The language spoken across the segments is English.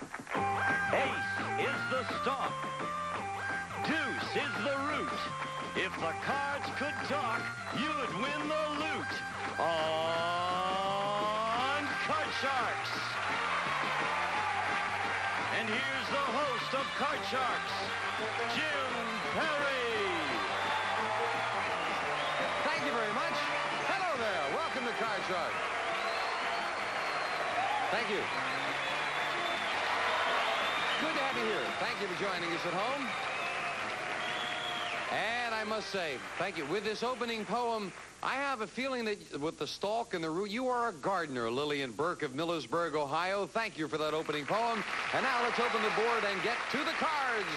Ace is the stop. Deuce is the root. If the cards could talk, you'd win the loot on Card Sharks. And here's the host of Card Sharks, Jim Perry. Thank you very much. Hello there. Welcome to Card Sharks. Thank you. Good to have you here. Thank you for joining us at home. And I must say, thank you. With this opening poem, I have a feeling that with the stalk and the root, you are a gardener, Lillian Burke of Millersburg, Ohio. Thank you for that opening poem. And now let's open the board and get to the cards.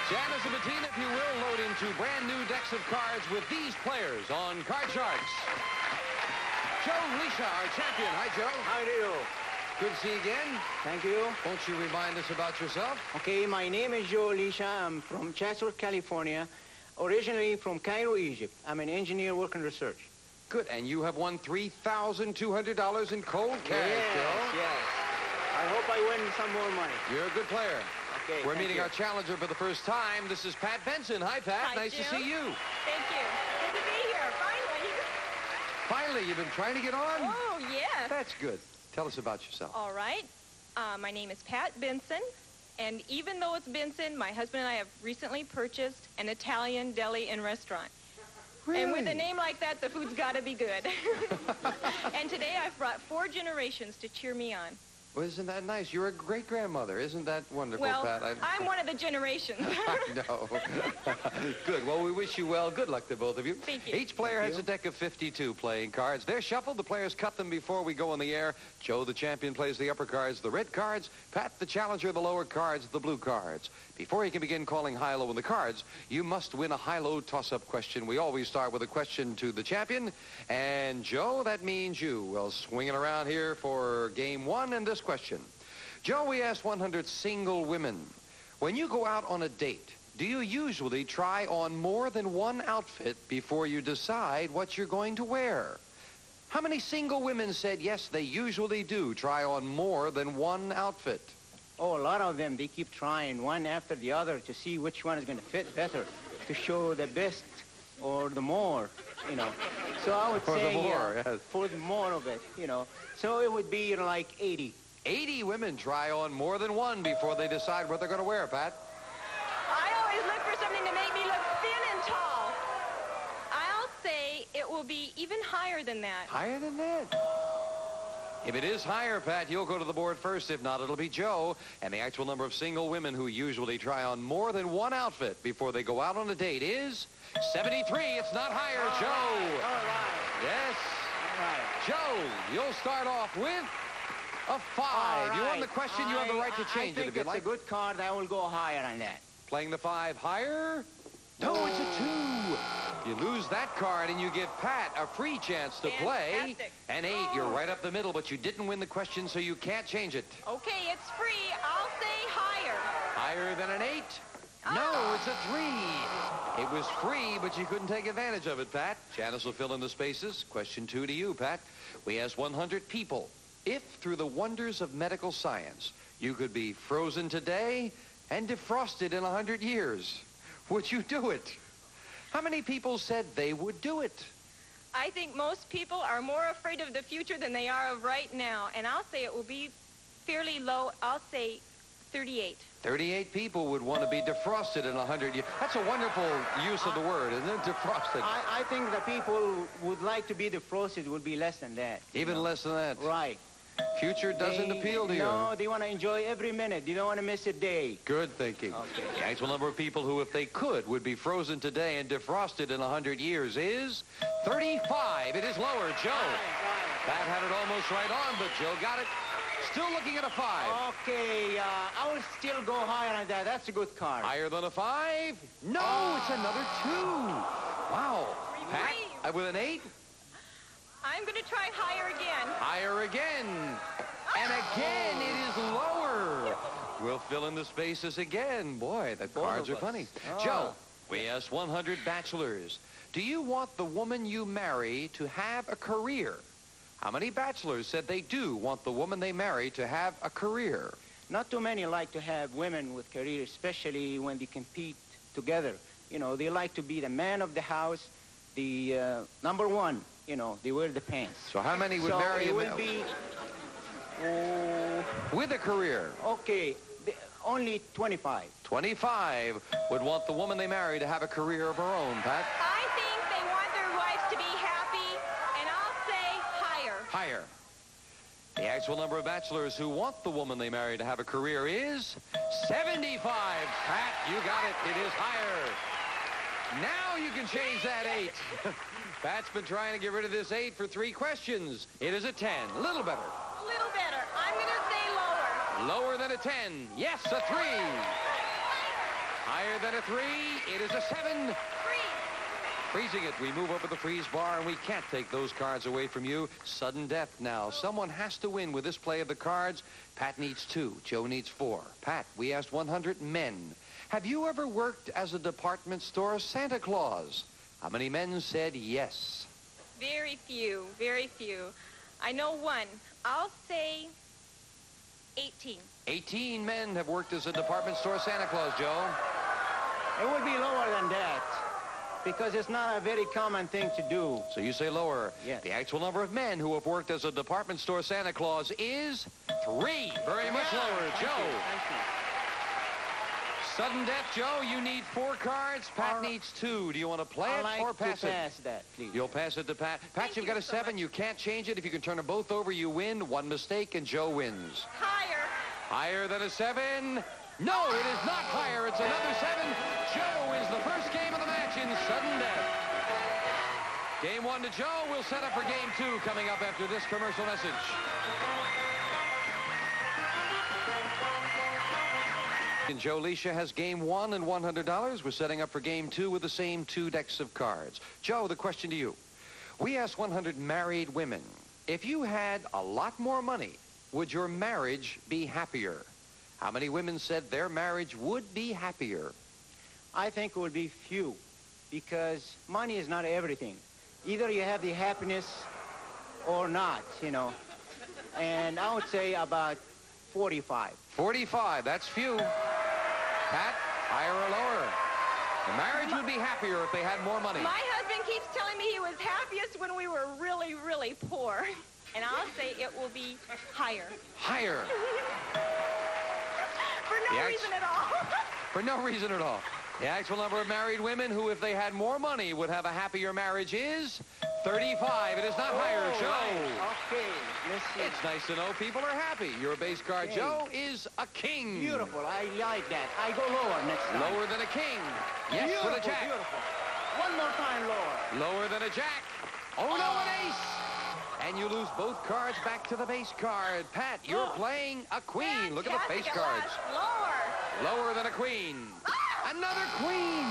Janice and Bettina, if you will, load into brand new decks of cards with these players on Card Sharks. Joe Lisha, our champion. Hi, Joe. How do you? Good to see you again. Thank you. Won't you remind us about yourself? Okay, my name is Joe Lisha. I'm from Chatsworth, California, originally from Cairo, Egypt. I'm an engineer working research. Good, and you have won $3,200 in cold cash, Joe. Yes. I hope I win some more money. You're a good player. Okay, We're meeting you. our challenger for the first time. This is Pat Benson. Hi, Pat. Hi, nice Jim. to see you. Thank you. Good to be here, finally. Finally, you've been trying to get on? Oh, yes. That's good. Tell us about yourself. All right. My name is Pat Benson, and even though it's Benson, my husband and I have recently purchased an Italian deli and restaurant. Really? And with a name like that, the food's got to be good. And today I've brought 4 generations to cheer me on. Well, isn't that nice? You're a great-grandmother. Isn't that wonderful, Well, Pat? I'm one of the generations. I know. Good. Well, we wish you well. Good luck to both of you. Thank you. Each player has a deck of 52 playing cards. They're shuffled. The players cut them before we go on the air. Joe, the champion, plays the upper cards, the red cards. Pat, the challenger, the lower cards, the blue cards. Before you can begin calling high-low on the cards, you must win a high-low toss-up question. We always start with a question to the champion. And, Joe, that means you. Well, swinging around here for game 1 and this question. Joe, we asked 100 single women. When you go out on a date, do you usually try on more than one outfit before you decide what you're going to wear? How many single women said yes, they usually do try on more than one outfit? Oh, a lot of them, they keep trying one after the other to see which one is going to fit better, to show the best or the more, you know. So I would say the more, yes. For the more of it, you know. So it would be like 80. 80 women try on more than one before they decide what they're going to wear, Pat. I always look for something to make me look thin and tall. I'll say it will be even higher than that. Higher than that? If it is higher, Pat, you'll go to the board first. If not, it'll be Joe. And the actual number of single women who usually try on more than one outfit before they go out on a date is 73. It's not higher, Joe. All right. Yes. All right. Joe, you'll start off with a 5. All You won right. the question. You have the right to change I it think if you'd it's like. a good card. I will go higher on that. Playing the 5 higher? No, it's a 2. You lose that card and you give Pat a free chance to play. Fantastic. An 8, you're right up the middle, but you didn't win the question, so you can't change it. Okay, it's free. I'll say higher. Higher than an 8? No, it's a 3. It was free, but you couldn't take advantage of it, Pat. Janice will fill in the spaces. Question 2 to you, Pat. We asked 100 people, if through the wonders of medical science, you could be frozen today and defrosted in 100 years, would you do it? How many people said they would do it? I think most people are more afraid of the future than they are of right now, and I'll say it will be fairly low. I'll say 38. 38 people would want to be defrosted in 100 years. That's a wonderful use of the word, isn't it? Defrosted. I think the people who would like to be defrosted would be less than that. Even less than that. Right. Future doesn't appeal to you. No, they want to enjoy every minute. They don't want to miss a day. Good thinking. Okay. The actual number of people who, if they could, would be frozen today and defrosted in 100 years is 35. It is lower. Joe. Pat had it almost right on, but Joe got it. Still looking at a 5. Okay, I will still go higher on that. That's a good card. Higher than a 5? No, it's another 2. Wow. Pat, with an 8? I'm going to try higher again. Higher again. And again, it is lower. We'll fill in the spaces again. Boy, the cards are funny. Oh. Joe, we asked 100 bachelors. Do you want the woman you marry to have a career, How many bachelors said they do want the woman they marry to have a career? Not too many like to have women with careers, especially when they compete together. You know, they like to be the man of the house, the number one. You know, they wear the pants. So how many would So marry it a will male be, with a career? okay, only 25. 25 would want the woman they marry to have a career of her own, Pat. I think they want their wives to be happy, and I'll say higher. Higher. The actual number of bachelors who want the woman they marry to have a career is 75. Pat, you got it. It is higher. Now you can change that 8. Pat's been trying to get rid of this 8 for 3 questions. It is a 10. A little better. A little better. I'm going to say lower. Lower than a 10. Yes, a 3. Higher than a 3. It is a 7. Freezing it. We move over the freeze bar, and we can't take those cards away from you. Sudden death now. Someone has to win with this play of the cards. Pat needs 2. Joe needs 4. Pat, we asked 100 men. Have you ever worked as a department store Santa Claus? How many men said yes? Very few. Very few. I know one. I'll say 18. 18 men have worked as a department store Santa Claus, Joe. It would be lower than that because it's not a very common thing to do. So you say lower. Yes. The actual number of men who have worked as a department store Santa Claus is 3. Very much lower. Thank Joe. you. Thank you. Sudden death, Joe. You need 4 cards. Pat All right. needs 2. Do you want to play I'd it like or to pass it? pass that, please. You'll pass it to Pat. Pat, Thank you've you got a so 7. much. You can't change it. If you can turn them both over, you win. 1 mistake, and Joe wins. Higher. Higher than a 7? No, it is not higher. It's another 7. Joe wins the first game of the match in sudden death. Game 1 to Joe. We'll set up for game 2 coming up after this commercial message. And Joe Leisha has game 1 and $100. We're setting up for game 2 with the same 2 decks of cards. Joe, the question to you. We asked 100 married women, if you had a lot more money, would your marriage be happier? How many women said their marriage would be happier? I think it would be few because money is not everything. Either you have the happiness or not, you know. And I would say about 45. 45, that's few. Pat, higher or lower? The marriage would be happier if they had more money. My husband keeps telling me he was happiest when we were really, really poor. And I'll say it will be higher. Higher. For no Yes. reason at all. For no reason at all. The actual number of married women who, if they had more money, would have a happier marriage is 35. It is not higher, Oh, Joe. right. Okay, let's see. It's nice to know people are happy. Your base card, Okay. Joe, is a king. Beautiful. I like that. I go lower next time. Lower than a king. Yes, Beautiful, with a jack. beautiful. One more time lower. Lower than a jack. Oh, no, an ace. And you lose both cards back to the base card. Pat, you're playing a queen. Look at the face Fantastic. cards. Lower. Lower than a queen. Another queen.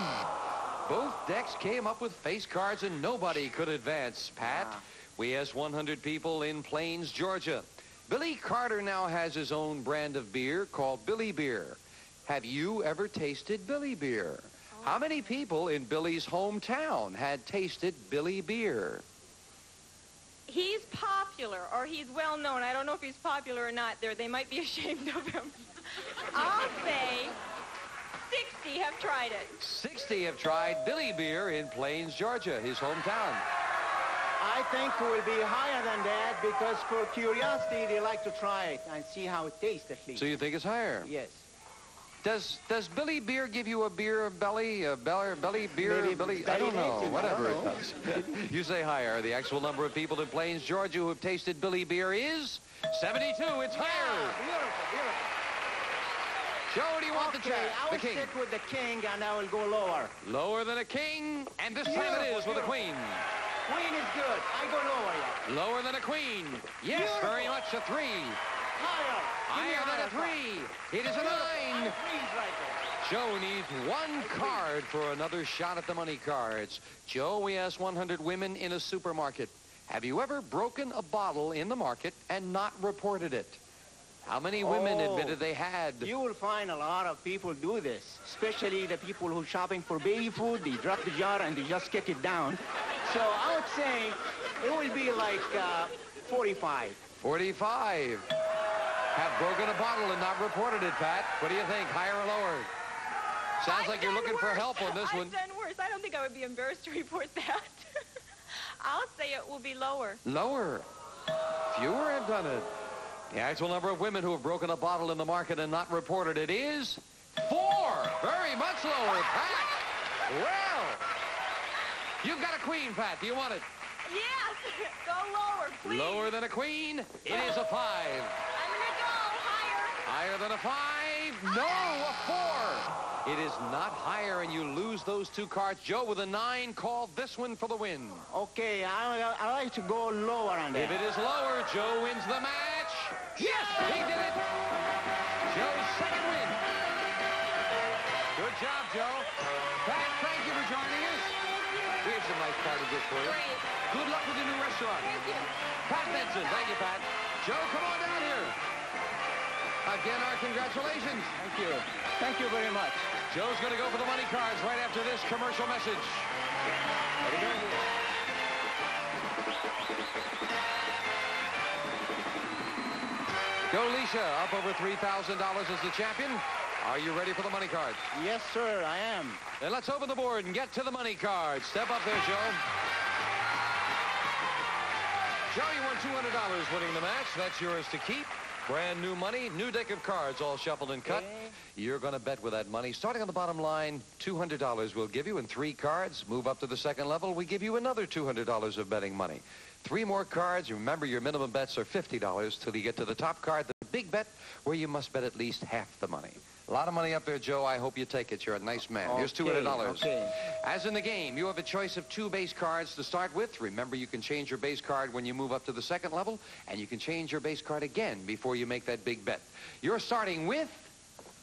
Both decks came up with face cards and nobody could advance. Pat, we asked 100 people in Plains, Georgia. Billy Carter now has his own brand of beer called Billy Beer. Have you ever tasted Billy Beer? How many people in Billy's hometown had tasted Billy Beer? He's popular, or he's well known. I don't know if he's popular or not. They might be ashamed of him. I'll say 60 have tried it. 60 have tried Billy Beer in Plains, Georgia, his hometown. I think it will be higher than that because for curiosity, they like to try it and see how it tastes at least. So you think it's higher? Yes. Does Billy Beer give you a beer belly, belly beer, Maybe belly? belly I don't know. dancing, I Whatever don't it does. You say higher. The actual number of people in Plains, Georgia, who have tasted Billy Beer is 72. It's higher. Beautiful, beautiful. Joe, do you want the Okay, jack? I The will king. stick with the king and I will go lower. Lower than a king, and this time it is with a queen. Queen is good. I go lower yet. Lower than a queen. Yes, Beautiful. very much a 3. Higher. Give me Higher than a higher. 3. It is a 9. And freeze right there. Joe needs 1 card for another shot at the money cards. Joe, we asked 100 women in a supermarket. Have you ever broken a bottle in the market and not reported it? How many women Oh. admitted they had? You will find a lot of people do this, especially the people who are shopping for baby food. They drop the jar and they just kick it down. So I would say it will be like 45. 45. Have broken a bottle and not reported it, Pat. What do you think, higher or lower? Sounds like you're looking for help on this one. I've done worse. I don't think I would be embarrassed to report that. I'll say it will be lower. Lower. Fewer have done it. The actual number of women who have broken a bottle in the market and not reported it is 4. Very much lower, Pat. Well, you've got a queen, Pat. Do you want it? Yes. Go lower, please. Lower than a queen? It is a 5. I'm going to go higher. Higher than a 5? No, a 4. It is not higher, and you lose those 2 cards. Joe, with a 9, call this one for the win. Okay, I like to go lower on that. If it is lower, Joe wins the match. Yes, he did it. Joe's second win. Good job, Joe. Pat, thank you for joining us. We have some nice party gifts for you. Great. Good luck with your new restaurant. Thank you. Pat Benson, thank you, Pat. Joe, come on down here. Again, our congratulations. Thank you. Thank you very much. Joe's going to go for the money cards right after this commercial message. Ready, go. Joe Lisha, up over $3,000 as the champion. Are you ready for the money cards? Yes, sir, I am. Then let's open the board and get to the money cards. Step up there, Joe. Joe, you won $200 winning the match. That's yours to keep. Brand new money, new deck of cards, all shuffled and cut. Okay. You're going to bet with that money. Starting on the bottom line, $200 we'll give you in 3 cards. Move up to the second level, we give you another $200 of betting money. 3 more cards. Remember, your minimum bets are $50 till you get to the top card, the big bet, where you must bet at least half the money. A lot of money up there, Joe. I hope you take it. You're a nice man. Here's $200. Okay. As in the game, you have a choice of 2 base cards to start with. Remember, you can change your base card when you move up to the second level, and you can change your base card again before you make that big bet. You're starting with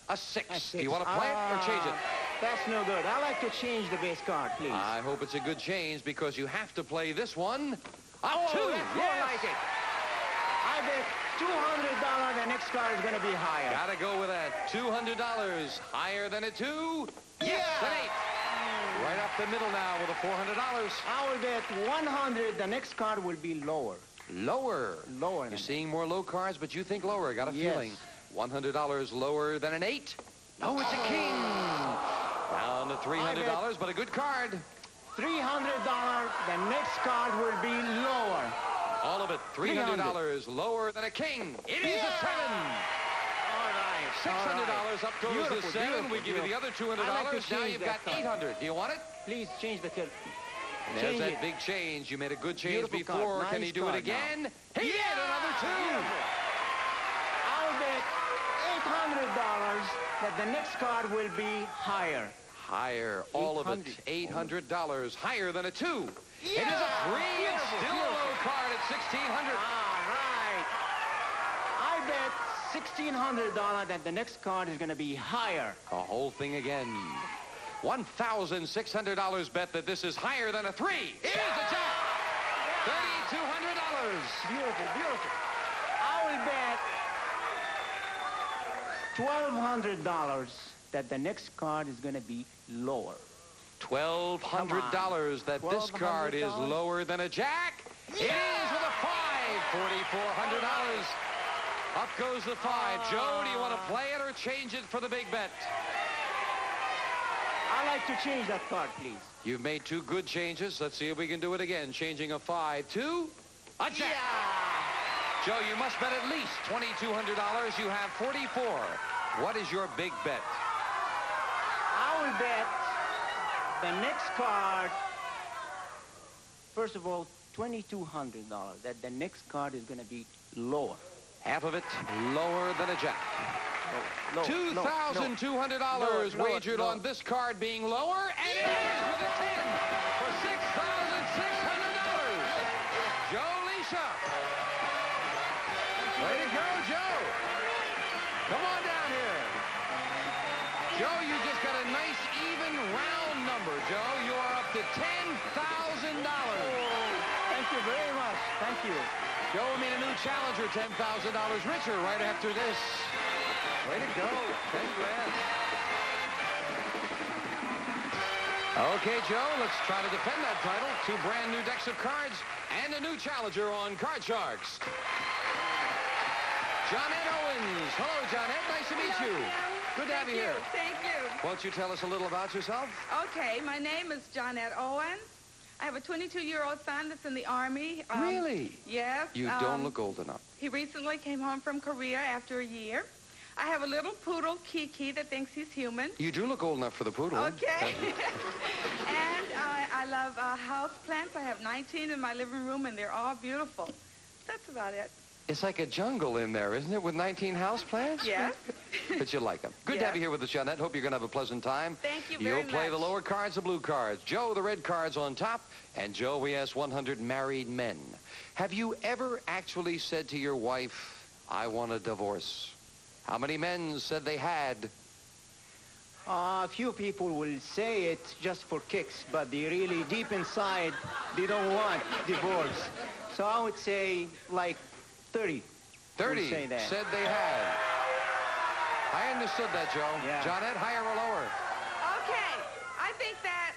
a 6. Do you want to play it or change it? That's no good. I like to change the base card, please. I hope it's a good change because you have to play this one. A 2. That's more like it. I bet $200 the next card is going to be higher. Gotta go with that. $200. Higher than a 2? Yes, an 8. Right up the middle now with a $400. I will bet 100 the next card will be lower. Lower. Lower. You're than seeing more low cards, but you think lower. Got a Yes. feeling. $100 lower than an 8? No, it's a king. Down to $300, but a good card. $300 the next card will be lower. All of it, $300 lower than a king. It is a 7. All right. $600 up goes Beautiful, the 7. beautiful, We give you the other $200. I like to Now change you've that got card. $800. Do you want it? Please change the tilt. And there's Change that it. big change. You made a good change Beautiful before. card. Can he Nice do it card again? He did another 2. I'll bet $800 that the next card will be higher. Higher, all of it, $800, higher than a 2. It is a 3, and still a low card at $1,600. All right. I bet $1,600 that the next card is going to be higher. The whole thing again. $1,600 bet that this is higher than a 3. It is a jack. $3,200. Beautiful, beautiful. I will bet $1,200 that the next card is going to be lower. $1,200 that this card is $1,200? lower than a jack. It is with a 5. $4,400. Up goes the 5. Joe, do you want to play it or change it for the big bet? I'd like to change that card, please. You've made 2 good changes. Let's see if we can do it again. Changing a 5 to a jack. Yeah. Joe, you must bet at least $2,200. You have 44. What is your big bet? I will bet the next card, first of all, $2,200, that the next card is going to be lower. Half of it lower than a jack. $2,200 wagered on this card being lower, and it is with a 10 for $6,600. Joe Lisha. Way to go, Joe. Come on down here. Joe, you just got a nice even round number, Joe. You are up to $10,000. Thank you very much. Thank you. Joe will meet a new challenger, $10,000 richer right after this. Way to go. 10 grand. Okay, Joe, let's try to defend that title. Two brand new decks of cards and a new challenger on Card Sharks. Johnette Owens. Hello, Johnette. Nice to meet you. Good to have you here. Thank you. Won't you tell us a little about yourself? Okay, my name is Johnette Owens. I have a 22-year-old son that's in the Army. Really? Yes. You don't look old enough. He recently came home from Korea after a year. I have a little poodle, Kiki, that thinks he's human. You do look old enough for the poodle. Okay. And I love house plants. I have 19 in my living room, and they're all beautiful. That's about it. It's like a jungle in there, isn't it, with 19 houseplants? Yes. But you like them. Good to have you here with us, Johnette. Hope you're going to have a pleasant time. Thank you very You'll play much. the lower cards, the blue cards. Joe, the red cards on top. And Joe, we asked 100 married men. Have you ever actually said to your wife, I want a divorce? How many men said they had? A few people will say it just for kicks, but they really, deep inside, they don't want divorce. So I would say, like, 30. 30 would say that. said they had. I understood that, Joe. Yeah. Johnette, higher or lower? Okay. I think that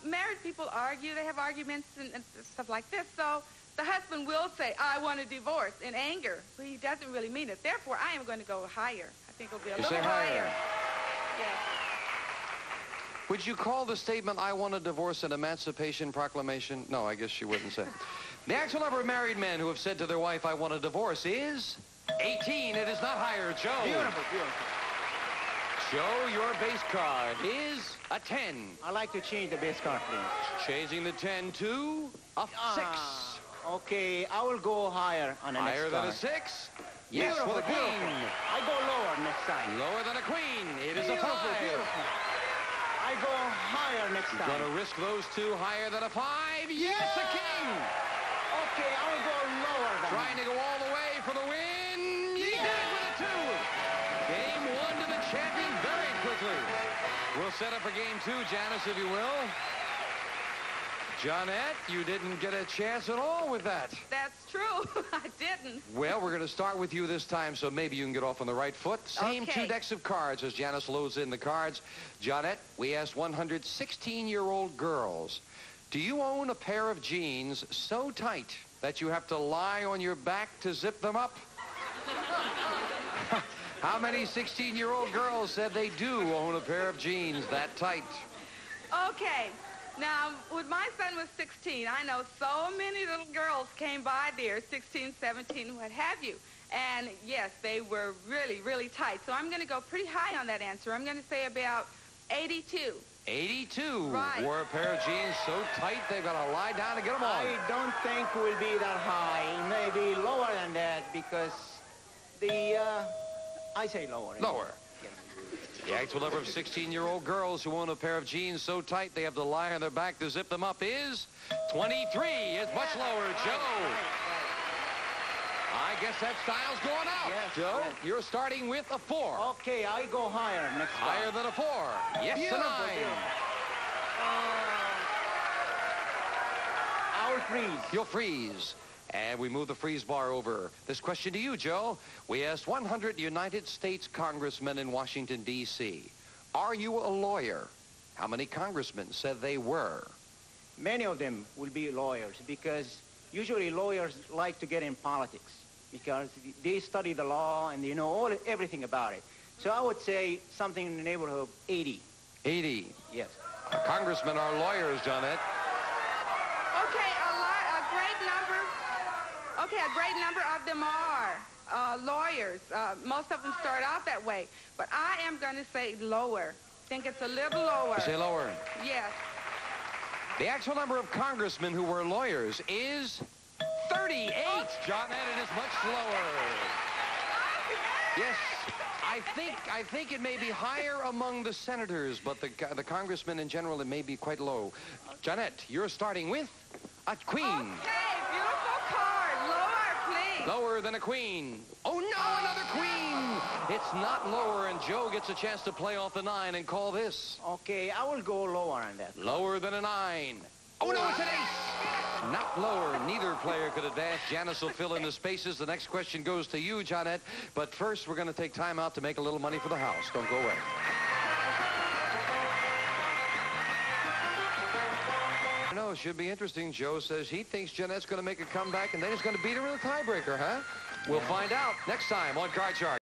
married people argue. They have arguments and stuff like this. So the husband will say, I want a divorce in anger. But he doesn't really mean it. Therefore, I am going to go higher. I think it'll be a You little say higher. Yes. Would you call the statement, I want a divorce, an emancipation proclamation? No, I guess you wouldn't say. The actual number of married men who have said to their wife, I want a divorce is 18. It is not higher, Joe. Beautiful, beautiful. Joe, your base card is a 10. I'd like to change the base card, please. Changing the 10 to a 6. Okay, I will go higher on the Higher next than card. a 6? Yes, Beautiful, for the beautiful. queen. I go lower next time. Lower than a queen. It is a 5. Beautiful, beautiful. I go higher next time. Gonna risk those two higher than a 5? Yes, a king. Okay, I will go lower than Trying to go all the way for the win. He did it with a 2. Game 1 to the champion very quickly. We'll set up for game 2, Janice, if you will. Johnette, you didn't get a chance at all with that. That's true. I didn't. Well, we're going to start with you this time, so maybe you can get off on the right foot. Same Okay. 2 decks of cards as Janice loads in the cards. Johnette, we asked 100 16-year-old girls, do you own a pair of jeans so tight that you have to lie on your back to zip them up? How many 16-year-old girls said they do own a pair of jeans that tight? Okay. Now, when my son was 16, I know so many little girls came by there, 16, 17, what have you. And, yes, they were really, really tight. So I'm going to go pretty high on that answer. I'm going to say about 82. 82 Right. wore a pair of jeans so tight they've got to lie down to get them on. I don't think we'll be that high. Maybe lower than that because I say lower. Lower. The actual number of 16-year-old girls who own a pair of jeans so tight they have to lie on their back to zip them up is 23. It's much lower, Joe. I guess that style's going out. Yes, Joe, yes. you're starting with a 4. Okay, I go higher next time. Higher than a 4. Yes, Beautiful, a 9. beautiful. I will freeze. You'll freeze. And we move the freeze bar over. This question to you, Joe. We asked 100 United States congressmen in Washington, D.C. Are you a lawyer? How many congressmen said they were? Many of them will be lawyers because usually lawyers like to get in politics because they study the law and they know everything about it. So I would say something in the neighborhood of 80. 80. Yes. Congressmen are lawyers, Johnette. Okay, a great number of them are lawyers. Most of them start out that way. But I am going to say lower. Think it's a little lower. You say lower. Yes. The actual number of congressmen who were lawyers is 38. Johnette, it is much lower. Yes, I think it may be higher among the senators, but the congressmen in general, it may be quite low. Johnette, you're starting with a queen. Okay, beautiful card. Lower, please. Lower than a queen. Oh, no, another queen. It's not lower, and Joe gets a chance to play off the 9 and call this. Okay, I will go lower on that. Lower than a 9. Oh, no, it's an ace. Not lower. Neither player could advance. Janice will fill in the spaces. The next question goes to you, Johnette. But first, we're going to take time out to make a little money for the house. Don't go away. Well, should be interesting. Joe says he thinks Jeanette's going to make a comeback, and then he's going to beat her in a tiebreaker, huh? We'll find out next time on Card Shark.